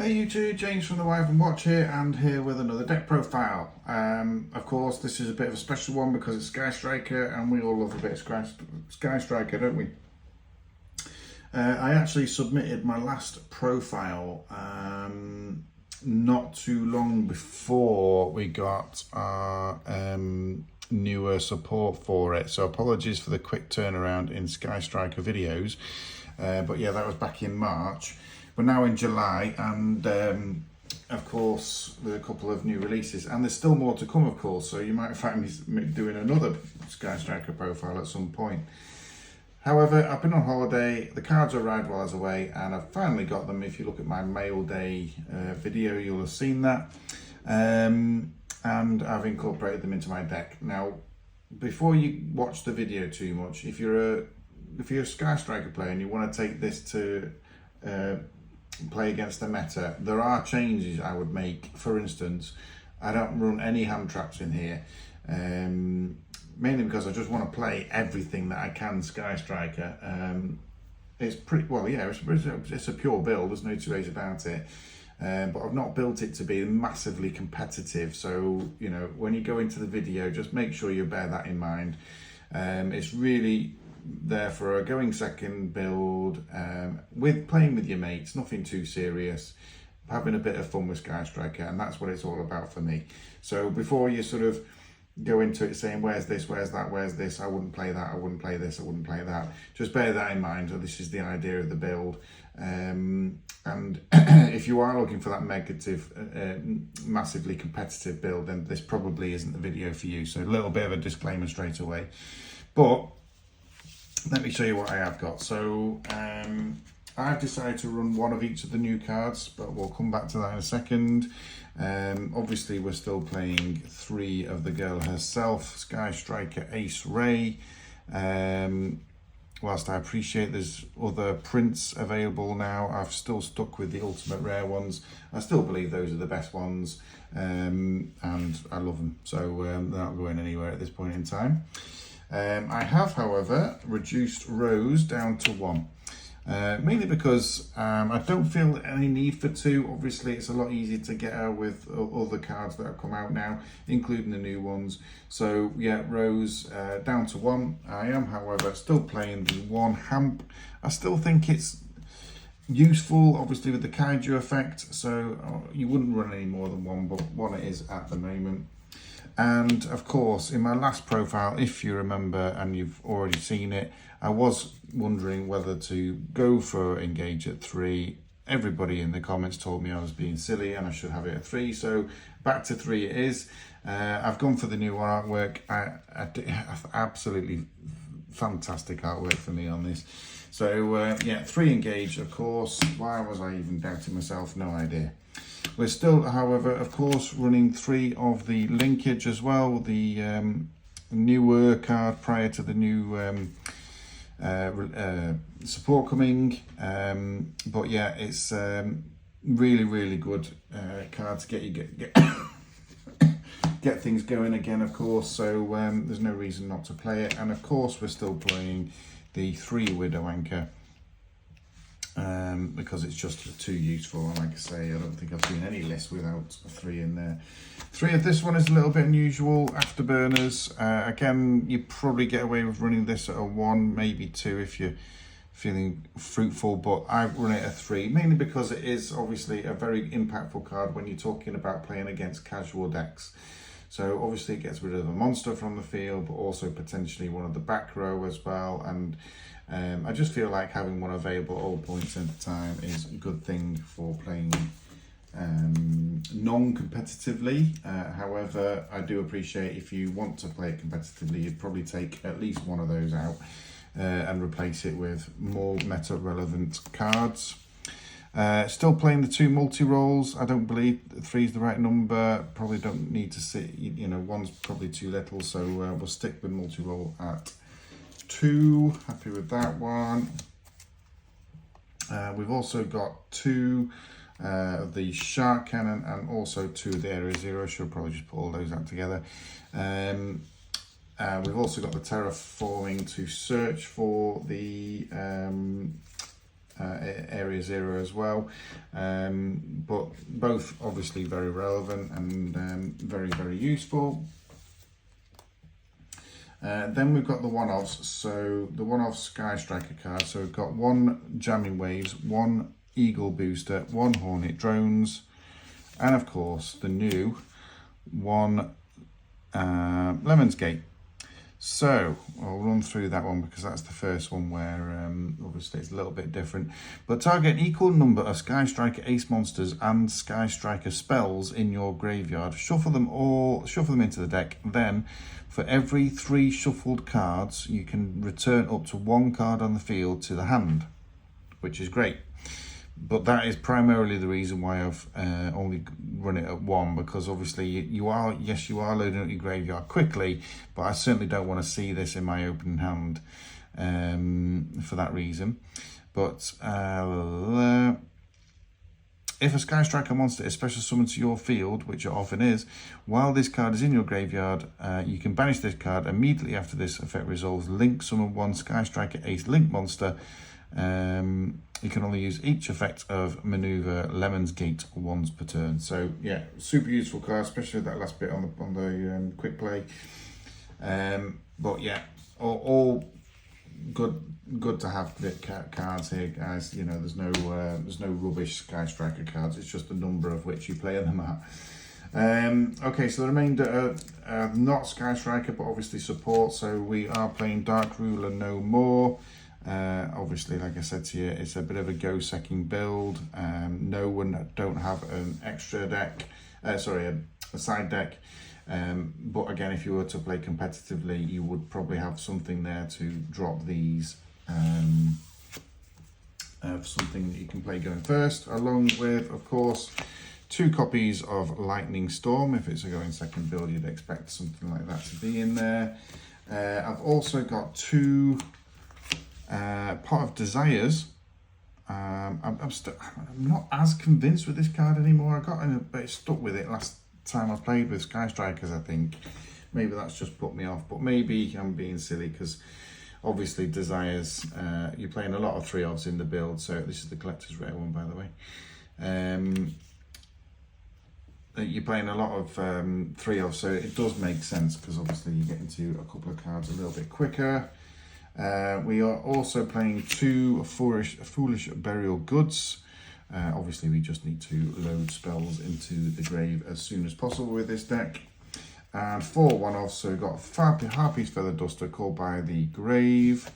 Hey YouTube, James from the Wife and Watch here, and here with another deck profile. Of course, this is a bit of a special one because it's Sky Striker, and we all love a bit of Sky Striker, don't we? I actually submitted my last profile not too long before we got our newer support for it. So apologies for the quick turnaround in Sky Striker videos, but yeah, that was back in March. We're now in July, and of course there's a couple of new releases, and there's still more to come, of course, so you might find me doing another Sky Striker profile at some point. However, I've been on holiday, the cards arrived while I was away, and I've finally got them. If you look at my mail day video, you'll have seen that, and I've incorporated them into my deck. Now, before you watch the video too much, if you're a Sky Striker player and you want to take this to play against the meta, there are changes I would make. For instance, I don't run any hand traps in here, mainly because I just want to play everything that I can Sky Striker. It's pretty well, yeah, it's a pure build, there's no two ways about it, but I've not built it to be massively competitive, so you know, when you go into the video, just make sure you bear that in mind. It's really there for a going second build, with playing with your mates, nothing too serious, having a bit of fun with Sky Striker, and that's what it's all about for me. So before you sort of go into it saying where's this, where's that, where's this, I wouldn't play that, I wouldn't play this, I wouldn't play that, just bear that in mind. So this is the idea of the build, and if you are looking for that massively competitive build, then this probably isn't the video for you. So a little bit of a disclaimer straight away, but let me show you what I have got. So I've decided to run one of each of the new cards, but we'll come back to that in a second. Obviously, we're still playing three of the girl herself, Sky Striker Ace Ray. Whilst I appreciate there's other prints available now, I've still stuck with the ultimate rare ones. I still believe those are the best ones, and I love them. So they're not going anywhere at this point in time. I have, however, reduced Rose down to 1, mainly because I don't feel any need for 2. Obviously, it's a lot easier to get her with other cards that have come out now, including the new ones. So yeah, Rose down to 1. I am, however, still playing the 1 Hamp. I still think it's useful, obviously, with the Kaiju effect, so you wouldn't run any more than 1, but 1 it is at the moment. And of course, in my last profile, if you remember and you've already seen it, I was wondering whether to go for Engage at 3. Everybody in the comments told me I was being silly and I should have it at 3, so back to 3 it is. I've gone for the new artwork. Absolutely fantastic artwork for me on this. So yeah, 3 Engage, of course. Why was I even doubting myself? No idea. We're still, however, of course, running 3 of the linkage as well, the newer card prior to the new support coming. But yeah, it's really, really good card to get you get things going again, of course. So there's no reason not to play it. And of course, we're still playing the 3 Widow Anchor. Because it's just too useful, and like I say, I don't think I've seen any list without a 3 in there. 3 of this one is a little bit unusual, Afterburners. Again, you probably get away with running this at a 1, maybe 2 if you're feeling fruitful, but I run it at 3, mainly because it is obviously a very impactful card when you're talking about playing against casual decks. So obviously it gets rid of a monster from the field, but also potentially one of the back row as well, and I just feel like having one available at all points in the time is a good thing for playing non-competitively. However, I do appreciate if you want to play it competitively, you'd probably take at least one of those out and replace it with more meta-relevant cards. Still playing the 2 multi-rolls. I don't believe 3 is the right number. Probably don't need to sit, you know, 1's probably too little, so we'll stick with multi-roll at 2. Happy with that one. We've also got 2 of the Shark Cannon and also 2 of the Area Zero. Should probably just put all those out together. We've also got the Terraforming to search for the Area 0 as well, but both obviously very relevant and very, very useful. Then we've got the one-offs, so the one-off Sky Striker card. So we've got 1 Jamming Waves, 1 Eagle Booster, 1 Hornet Drones, and of course the new 1 Lemons Gate. So I'll run through that one because that's the first one where obviously it's a little bit different. But target an equal number of Sky Striker Ace monsters and Sky Striker spells in your graveyard. Shuffle them into the deck. Then, for every 3 shuffled cards, you can return up to 1 card on the field to the hand, which is great. But that is primarily the reason why I've only run it at 1, because obviously you are loading up your graveyard quickly, but I certainly don't want to see this in my open hand for that reason. But if a Sky Striker monster is special summoned to your field, which it often is, while this card is in your graveyard, you can banish this card. Immediately after this effect resolves, link summon 1 Sky Striker Ace Link monster. You can only use each effect of maneuver Lemons Gate once per turn. So yeah, super useful card, especially that last bit on the quick play. But yeah, all good to have the cards here, guys. You know, there's no rubbish Sky Striker cards. It's just the number of which you play them at. Okay, so the remainder are not Sky Striker, but obviously support. So we are playing Dark Ruler no more. Obviously, like I said to you, it's a bit of a go-secking build. No one don't have an extra deck, a side deck. But again, if you were to play competitively, you would probably have something there to drop these for something that you can play going first, along with, of course, 2 copies of Lightning Storm. If it's a going second build, you'd expect something like that to be in there. I've also got 2 Pot of Desires. I'm not as convinced with this card anymore. I got a bit stuck with it last time I played with Sky Strikers, I think. Maybe that's just put me off, but maybe I'm being silly because obviously Desires, you're playing a lot of 3-offs in the build. So this is the Collector's Rare one, by the way. You're playing a lot of 3-offs, so it does make sense because obviously you get into a couple of cards a little bit quicker. We are also playing 2 Foolish Burial Goods. Obviously, we just need to load spells into the grave as soon as possible with this deck. And 4 one-offs, so we've got Harpy's Feather Duster, Called by the Grave,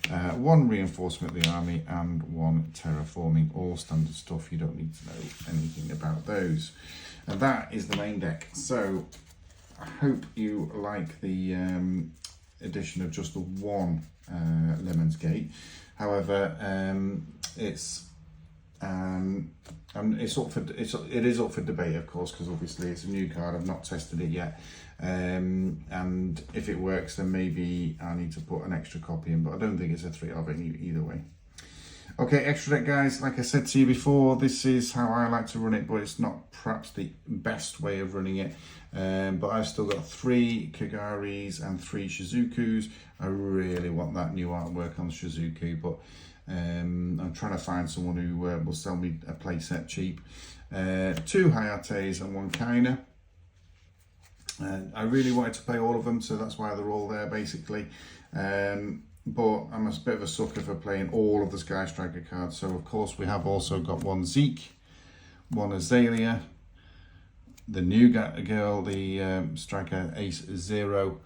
1 Reinforcement of the Army, and 1 Terraforming. All standard stuff, you don't need to know anything about those. And that is the main deck. So, I hope you like the edition of just the 1 Lemons Gate. However, it is up for debate, of course, because obviously it's a new card. I've not tested it yet, and if it works, then maybe I need to put an extra copy in. But I don't think it's a 3-of either way. Okay, extra deck, guys. Like I said to you before, this is how I like to run it, but it's not perhaps the best way of running it. But I've still got 3 Kagaris and 3 Shizukus. I really want that new artwork on the Shizuku, but I'm trying to find someone who will sell me a playset cheap. 2 Hayates and 1 Kaina. I really wanted to play all of them, so that's why they're all there, basically. But I'm a bit of a sucker for playing all of the Sky Striker cards. So, of course, we have also got 1 Zeke, 1 Azalea, the new girl, the Striker Ace 0,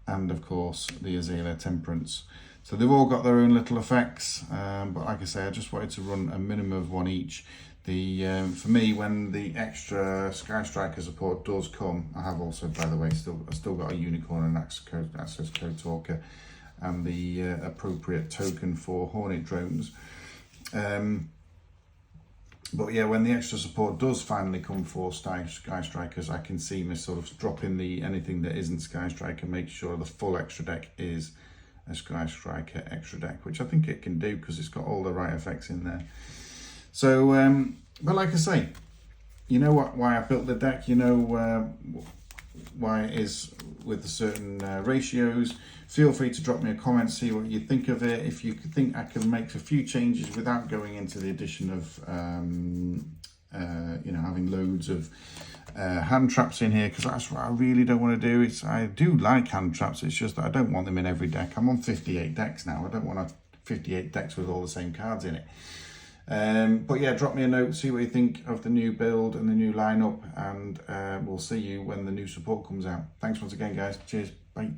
and, of course, the Azalea Temperance. So they've all got their own little effects. But like I say, I just wanted to run a minimum of 1 each. For me, when the extra Sky Striker support does come, I have also, by the way, still got a Unicorn and Access Code Talker, and the appropriate token for Hornet Drones. But yeah, when the extra support does finally come for Sky Strikers, I can see me sort of dropping anything that isn't Sky Striker, make sure the full extra deck is a Sky Striker extra deck, which I think it can do because it's got all the right effects in there. So, but like I say, you know why I built the deck, you know why it is with the certain ratios. Feel free to drop me a comment, see what you think of it. If you think I can make a few changes without going into the addition of you know, having loads of hand traps in here, because that's what I really don't want to do. I do like hand traps, it's just that I don't want them in every deck. I'm on 58 decks now. I don't want 58 decks with all the same cards in it. But yeah, drop me a note, see what you think of the new build and the new lineup, and we'll see you when the new support comes out. Thanks once again, guys. Cheers. Bye.